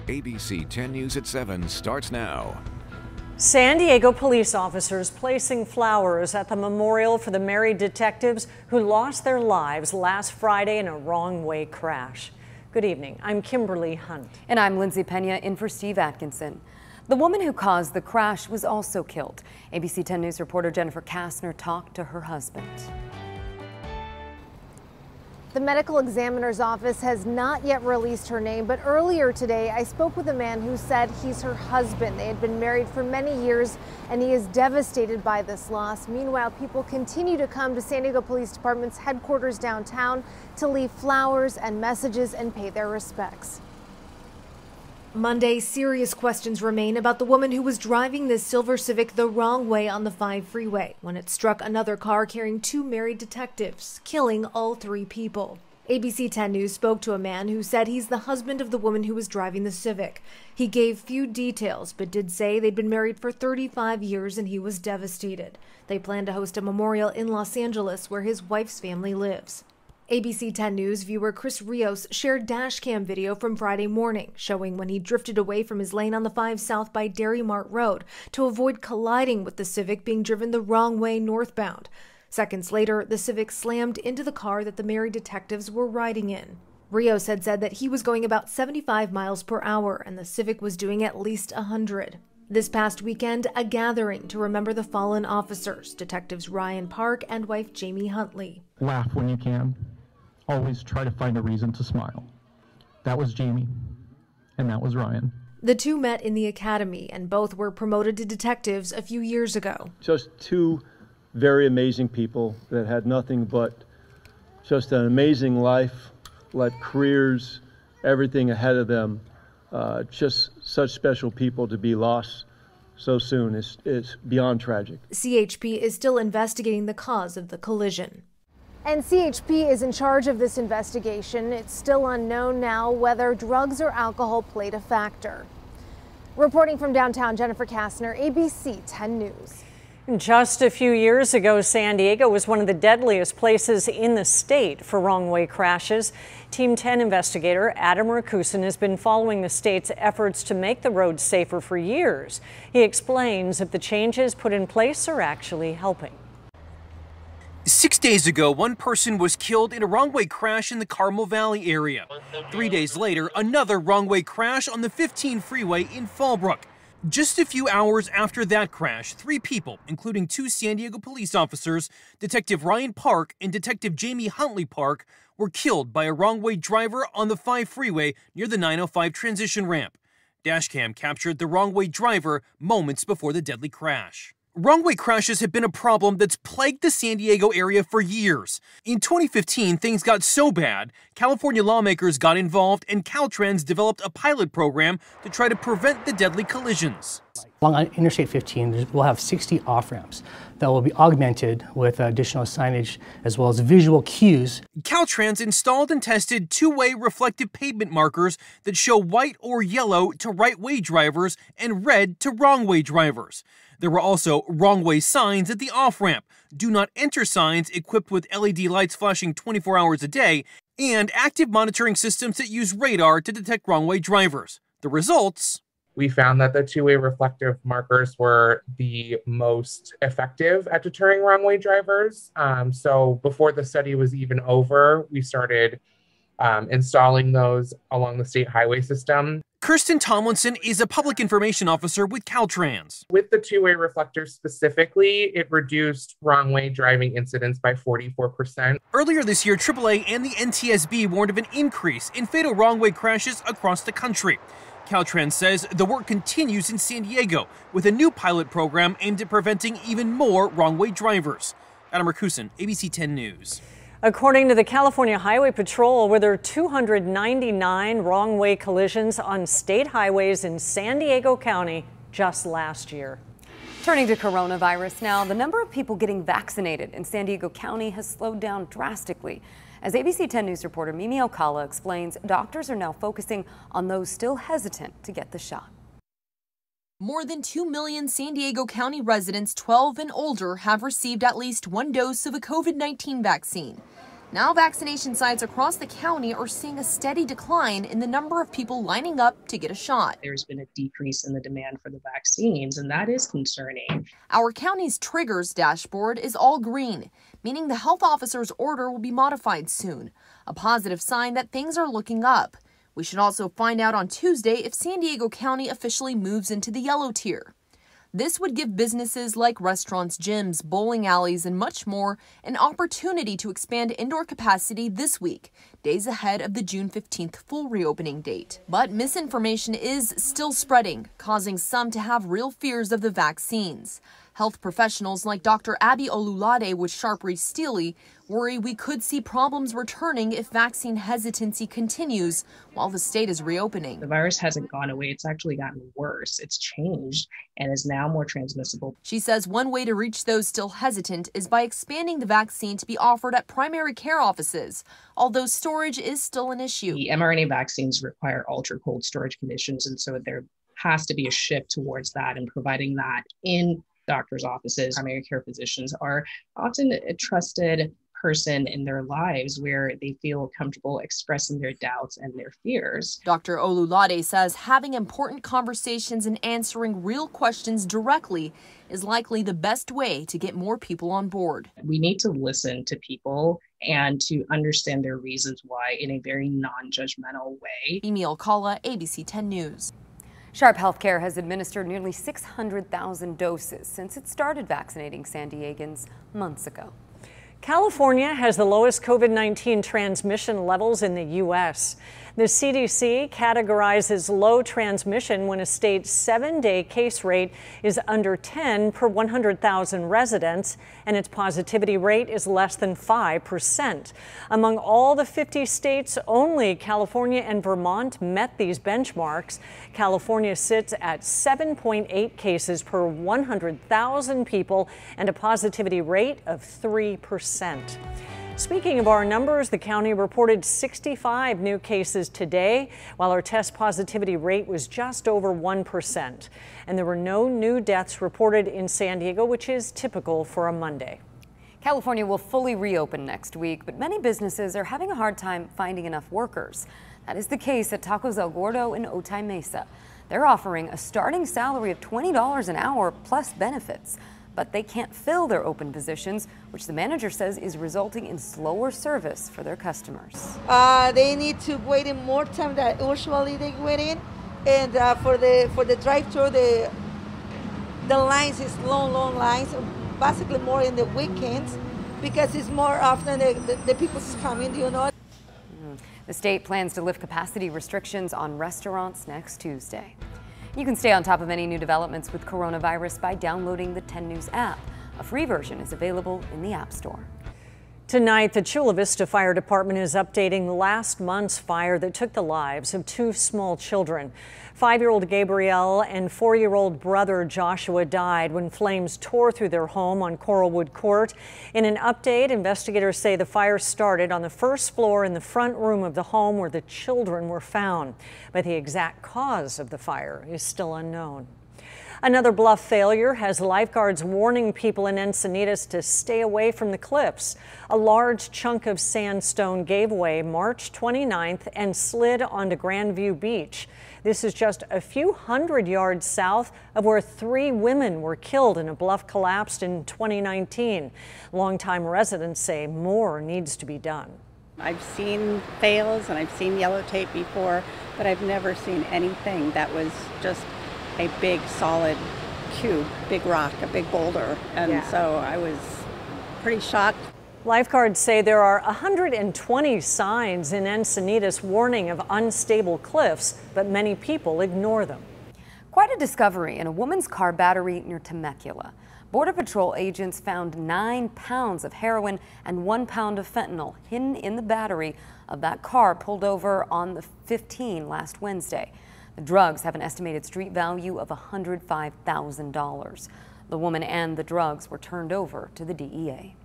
ABC 10 News at 7 starts now. San Diego police officers placing flowers at the memorial for the married detectives who lost their lives last Friday in a wrong-way crash. Good evening. I'm Kimberly Hunt. And I'm Lindsay Pena in for Steve Atkinson. The woman who caused the crash was also killed. ABC 10 News reporter Jennifer Kastner talked to her husband. The medical examiner's office has not yet released her name, but earlier today I spoke with a man who said he's her husband. They had been married for many years and he is devastated by this loss. Meanwhile, people continue to come to San Diego Police Department's headquarters downtown to leave flowers and messages and pay their respects. Monday, serious questions remain about the woman who was driving this silver Civic the wrong way on the 5 freeway when it struck another car carrying 2 married detectives, killing all 3 people. ABC 10 News spoke to a man who said he's the husband of the woman who was driving the Civic. He gave few details, but did say they'd been married for 35 years and he was devastated. They plan to host a memorial in Los Angeles where his wife's family lives. ABC 10 News viewer Chris Rios shared dashcam video from Friday morning showing when he drifted away from his lane on the 5 South by Dairy Mart Road to avoid colliding with the Civic being driven the wrong way northbound. Seconds later, the Civic slammed into the car that the married detectives were riding in. Rios had said that he was going about 75 miles per hour and the Civic was doing at least 100. This past weekend, a gathering to remember the fallen officers, Detectives Ryan Park and wife Jamie Huntley. Laugh when you can. Always try to find a reason to smile. That was Jamie, and that was Ryan. The two met in the academy, and both were promoted to detectives a few years ago. Just 2 very amazing people that had nothing but just an amazing life, careers, everything ahead of them. Just such special people to be lost so soon is beyond tragic. CHP is still investigating the cause of the collision. And CHP is in charge of this investigation. It's still unknown now whether drugs or alcohol played a factor. Reporting from downtown, Jennifer Kastner, ABC 10 News. Just a few years ago, San Diego was one of the deadliest places in the state for wrong-way crashes. Team 10 investigator Adam Rakusin has been following the state's efforts to make the roads safer for years. He explains if the changes put in place are actually helping. 6 days ago, one person was killed in a wrong-way crash in the Carmel Valley area. 3 days later, another wrong-way crash on the 15 freeway in Fallbrook. Just a few hours after that crash, 3 people, including 2 San Diego police officers, Detective Ryan Park and Detective Jamie Huntley Park, were killed by a wrong-way driver on the 5 freeway near the 905 transition ramp. Dashcam captured the wrong-way driver moments before the deadly crash. Wrong-way crashes have been a problem that's plagued the San Diego area for years. In 2015, things got so bad, California lawmakers got involved and Caltrans developed a pilot program to try to prevent the deadly collisions. Along Interstate 15, we'll have 60 off-ramps that will be augmented with additional signage as well as visual cues. Caltrans installed and tested 2-way reflective pavement markers that show white or yellow to right-way drivers and red to wrong-way drivers. There were also wrong-way signs at the off-ramp, do not enter signs equipped with LED lights flashing 24 hours a day, and active monitoring systems that use radar to detect wrong-way drivers. The results? We found that the 2-way reflective markers were the most effective at deterring wrong-way drivers. So before the study was even over, we started installing those along the state highway system. Kirsten Tomlinson is a public information officer with Caltrans. With the 2-way reflectors specifically, it reduced wrong-way driving incidents by 44%. Earlier this year, AAA and the NTSB warned of an increase in fatal wrong-way crashes across the country. Caltrans says the work continues in San Diego with a new pilot program aimed at preventing even more wrong-way drivers. Adam Rakusin, ABC 10 News. According to the California Highway Patrol, there were 299 wrong-way collisions on state highways in San Diego County just last year. Turning to coronavirus now, the number of people getting vaccinated in San Diego County has slowed down drastically. As ABC 10 News reporter Mimi Alcala explains, doctors are now focusing on those still hesitant to get the shot. More than 2 million San Diego County residents 12 and older have received at least 1 dose of a COVID-19 vaccine. Now vaccination sites across the county are seeing a steady decline in the number of people lining up to get a shot. There's been a decrease in the demand for the vaccines, and that is concerning. Our county's triggers dashboard is all green, meaning the health officer's order will be modified soon, a positive sign that things are looking up. We should also find out on Tuesday if San Diego County officially moves into the yellow tier. This would give businesses like restaurants, gyms, bowling alleys, and much more an opportunity to expand indoor capacity this week, days ahead of the June 15th full reopening date. But misinformation is still spreading, causing some to have real fears of the vaccines. Health professionals like Dr. Abby Olulade with Sharp-Reed Steely worry we could see problems returning if vaccine hesitancy continues while the state is reopening. The virus hasn't gone away. It's actually gotten worse. It's changed and is now more transmissible. She says one way to reach those still hesitant is by expanding the vaccine to be offered at primary care offices, although storage is still an issue. The mRNA vaccines require ultra-cold storage conditions, and so there has to be a shift towards that and providing that in doctors' offices. Primary care physicians are often a trusted person in their lives where they feel comfortable expressing their doubts and their fears. Dr. Olulade says having important conversations and answering real questions directly is likely the best way to get more people on board. We need to listen to people and to understand their reasons why in a very non-judgmental way. Mimi Alcala, ABC 10 News. Sharp Healthcare has administered nearly 600,000 doses since it started vaccinating San Diegans months ago. California has the lowest COVID-19 transmission levels in the U.S. The CDC categorizes low transmission when a state's 7-day case rate is under 10 per 100,000 residents, and its positivity rate is less than 5%. Among all the 50 states, only California and Vermont met these benchmarks. California sits at 7.8 cases per 100,000 people and a positivity rate of 3%. Speaking of our numbers, the county reported 65 new cases today, while our test positivity rate was just over 1%. And there were no new deaths reported in San Diego, which is typical for a Monday. California will fully reopen next week, but many businesses are having a hard time finding enough workers. That is the case at Tacos El Gordo in Otay Mesa. They're offering a starting salary of $20 an hour plus benefits. But they can't fill their open positions, which the manager says is resulting in slower service for their customers. They need to wait in more time than usually they wait in, and for the drive-thru, the lines is long lines, basically more in the weekends because it's more often the people's coming, you know. The state plans to lift capacity restrictions on restaurants next Tuesday. You can stay on top of any new developments with coronavirus by downloading the 10 News app. A free version is available in the App Store. Tonight, the Chula Vista Fire Department is updating last month's fire that took the lives of 2 small children. 5-year-old Gabrielle and 4-year-old brother Joshua died when flames tore through their home on Coralwood Court. In an update, investigators say the fire started on the first floor in the front room of the home where the children were found. But the exact cause of the fire is still unknown. Another bluff failure has lifeguards warning people in Encinitas to stay away from the cliffs. A large chunk of sandstone gave way March 29th and slid onto Grandview Beach. This is just a few hundred yards south of where 3 women were killed in a bluff collapsed in 2019. Longtime residents say more needs to be done. I've seen fails and I've seen yellow tape before, but I've never seen anything that was just a big solid cube, big rock, a big boulder. And so I was pretty shocked. Lifeguards say there are 120 signs in Encinitas warning of unstable cliffs, but many people ignore them. Quite a discovery in a woman's car battery near Temecula. Border Patrol agents found 9 pounds of heroin and 1 pound of fentanyl hidden in the battery of that car pulled over on the 15 last Wednesday. The drugs have an estimated street value of $105,000. The woman and the drugs were turned over to the DEA.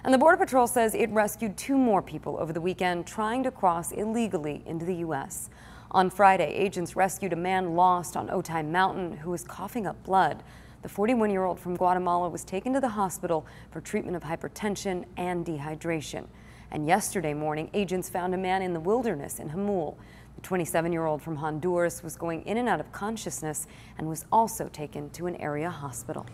And the Border Patrol says it rescued 2 more people over the weekend trying to cross illegally into the U.S. On Friday, agents rescued a man lost on Otay Mountain who was coughing up blood. The 41-year-old from Guatemala was taken to the hospital for treatment of hypertension and dehydration. And yesterday morning, agents found a man in the wilderness in Jamul. The 27-year-old from Honduras was going in and out of consciousness and was also taken to an area hospital.